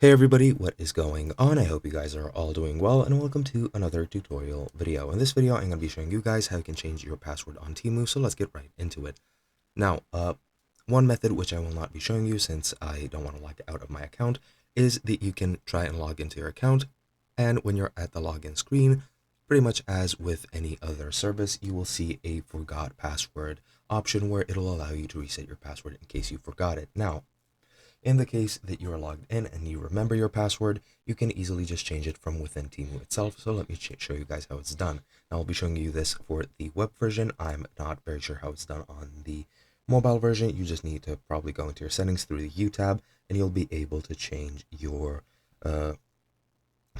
Hey everybody, what is going on? I hope you guys are all doing well, and welcome to another tutorial video. In this video, I'm going to be showing you guys how you can change your password on Temu, so let's get right into it. Now, one method which I will not be showing you since I don't want to log out of my account is that you can try and log into your account, and when you're at the login screen, pretty much as with any other service, you will see a forgot password option where it'll allow you to reset your password in case you forgot it. Now, in the case that you are logged in and you remember your password, you can easily just change it from within Temu itself. So let me show you guys how it's done. Now I'll be showing you this for the web version. I'm not very sure how it's done on the mobile version. You just need to probably go into your settings through the U tab and you'll be able to change your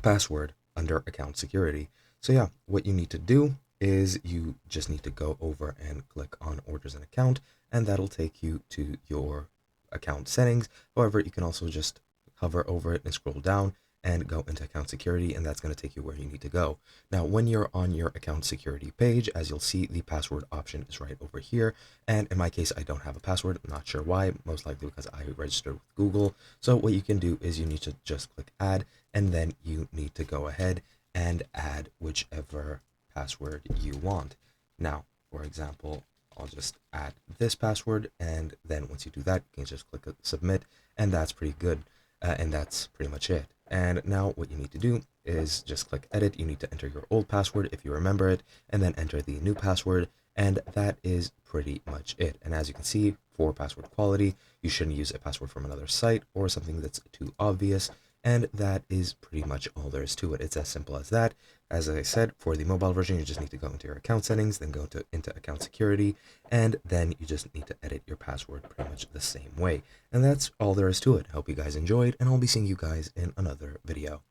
password under account security. So yeah, what you need to do is you just need to go over and click on orders and account, and that'll take you to your account settings. However, you can also just hover over it and scroll down and go into account security, and that's going to take you where you need to go. Now, when you're on your account security page, as you'll see, the password option is right over here. And in my case, I don't have a password. I'm not sure why, most likely because I registered with Google. So what you can do is you need to just click add, and then you need to go ahead and add whichever password you want. Now, for example, I'll just add this password, and then once you do that, you can just click submit, and that's pretty good. And that's pretty much it. And now what you need to do is just click edit. You need to enter your old password if you remember it, and then enter the new password, and that is pretty much it. And as you can see, for password quality, you shouldn't use a password from another site or something that's too obvious. And that is pretty much all there is to it. It's as simple as that. As I said, for the mobile version, you just need to go into your account settings, then go into account security, and then you just need to edit your password pretty much the same way. And that's all there is to it. Hope you guys enjoyed, and I'll be seeing you guys in another video.